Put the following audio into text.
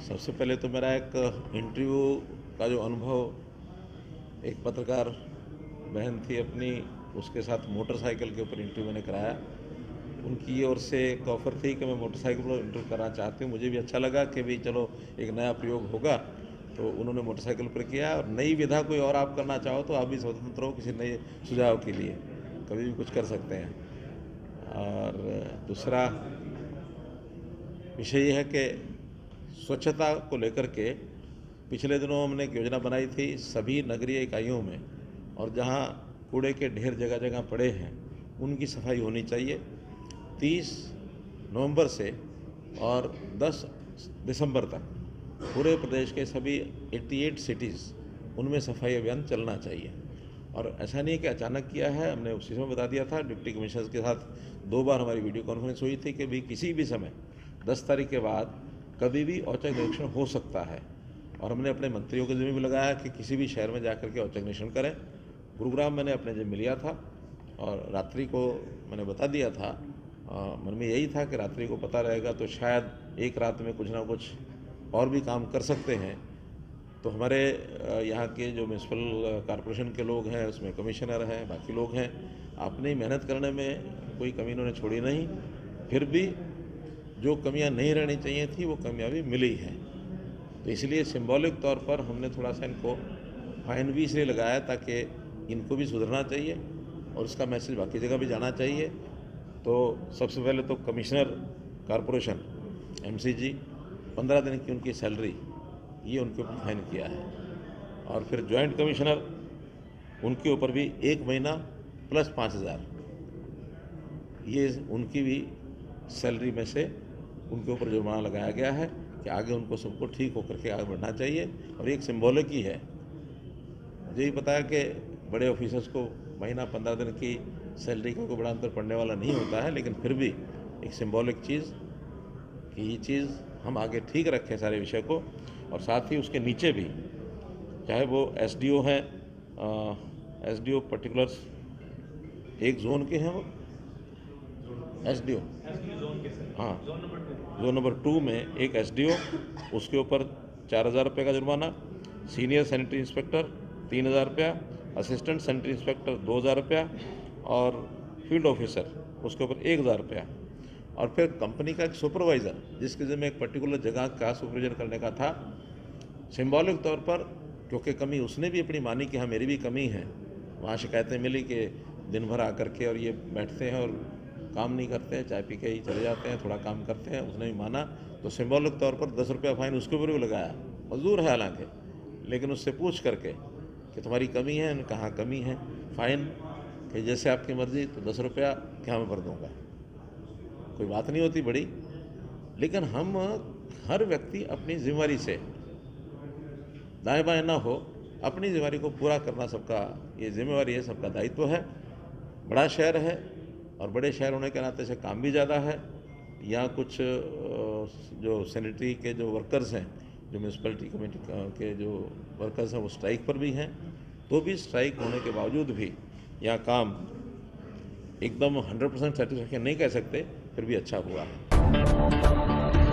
सबसे पहले तो मेरा एक इंटरव्यू का जो अनुभव, एक पत्रकार बहन थी अपनी, उसके साथ मोटरसाइकिल के ऊपर इंटरव्यू मैंने कराया। उनकी ओर से एक ऑफ़र थी कि मैं मोटरसाइकिल पर इंटरव्यू करना चाहती हूँ। मुझे भी अच्छा लगा कि भाई चलो एक नया प्रयोग होगा, तो उन्होंने मोटरसाइकिल पर किया। और नई विधा कोई और आप करना चाहो तो आप भी स्वतंत्र हो किसी नए सुझाव के लिए, कभी भी कुछ कर सकते हैं। और दूसरा विषय ये है कि स्वच्छता को लेकर के पिछले दिनों हमने एक योजना बनाई थी सभी नगरीय इकाइयों में, और जहाँ कूड़े के ढेर जगह जगह पड़े हैं उनकी सफाई होनी चाहिए। 30 नवंबर से और 10 दिसंबर तक पूरे प्रदेश के सभी 88 सिटीज़ उनमें सफाई अभियान चलना चाहिए। और ऐसा नहीं कि अचानक किया है, हमने उसी समय बता दिया था। डिप्टी कमिश्नर्स के साथ 2 बार हमारी वीडियो कॉन्फ्रेंस हुई थी कि भाई किसी भी समय 10 तारीख के बाद कभी भी औचक निरीक्षण हो सकता है। और हमने अपने मंत्रियों के ज़िम्मे भी लगाया कि किसी भी शहर में जाकर के औचक निरीक्षण करें। गुरुग्राम मैंने अपने ज़िम्मे लिया था और रात्रि को मैंने बता दिया था। मन में यही था कि रात्रि को पता रहेगा तो शायद एक रात में कुछ ना कुछ और भी काम कर सकते हैं। तो हमारे यहाँ के जो म्यूनसिपल कॉरपोरेशन के लोग हैं, उसमें कमिश्नर हैं, बाकी लोग हैं, अपनी मेहनत करने में कोई कमी उन्होंने छोड़ी नहीं। फिर भी जो कमियां नहीं रहनी चाहिए थी वो कमियां भी मिली हैं। तो इसलिए सिंबॉलिक तौर पर हमने थोड़ा सा इनको फाइन भी इसलिए लगाया ताकि इनको भी सुधरना चाहिए और इसका मैसेज बाकी जगह भी जाना चाहिए। तो सबसे पहले तो कमिश्नर कॉरपोरेशन MCG 15 दिन की उनकी सैलरी ये उनके ऊपर फाइन किया है। और फिर जॉइंट कमिश्नर उनके ऊपर भी 1 महीना प्लस 5000 ये उनकी भी सैलरी में से उनके ऊपर जुर्माना लगाया गया है कि आगे उनको सबको ठीक होकर के आगे बढ़ना चाहिए। और एक सिंबॉलिक ही है। मुझे ही पता है कि बड़े ऑफिसर्स को महीना 15 दिन की सैलरी का कोई बड़ा अंतर पड़ने वाला नहीं होता है, लेकिन फिर भी एक सिंबॉलिक चीज़ कि ये चीज़ हम आगे ठीक रखें सारे विषय को। और साथ ही उसके नीचे भी चाहे वो SDO हैं, SDO पर्टिकुलर्स एक जोन के हैं, वो SDO हाँ, जोन नंबर 2 में एक SDO, उसके ऊपर 4000 रुपये का जुर्माना, सीनियर सैनिटरी इंस्पेक्टर 3000 रुपया, असिस्टेंट सैनिटरी इंस्पेक्टर 2000 रुपया और फील्ड ऑफिसर उसके ऊपर 1000 रुपया। और फिर कंपनी का एक सुपरवाइज़र जिसके ज़िम्मे एक पर्टिकुलर जगह का सुपरविजन करने का था, सिंबॉलिक तौर पर क्योंकि कमी उसने भी अपनी मानी कि हाँ मेरी भी कमी है, वहाँ शिकायतें मिली कि दिन भर आकर के और ये बैठते हैं और काम नहीं करते हैं, चाय पी के ही चले जाते हैं, थोड़ा काम करते हैं, उसने भी माना। तो सिंबॉलिक तौर पर 10 रुपया फाइन उसके ऊपर भी लगाया। मजदूर है हालांकि, लेकिन उससे पूछ करके कि तुम्हारी कमी है, कहाँ कमी है, फाइन कि जैसे आपकी मर्ज़ी, तो 10 रुपया क्या मैं भर दूँगा। कोई बात नहीं होती बड़ी, लेकिन हम हर व्यक्ति अपनी जिम्मेदारी से दाएँ बाएँ ना हो, अपनी जिम्मेदारी को पूरा करना सबका ये जिम्मेवारी है, सबका दायित्व है। बड़ा शहर है और बड़े शहर होने के नाते से काम भी ज़्यादा है। यहाँ कुछ जो सैनिटरी के जो वर्कर्स हैं, जो म्यूनसिपलिटी कमेटी के जो वर्कर्स हैं, वो स्ट्राइक पर भी हैं। तो भी स्ट्राइक होने के बावजूद भी यहाँ काम एकदम 100% सेटिस्फैक्शन नहीं कह सकते, फिर भी अच्छा हुआ है।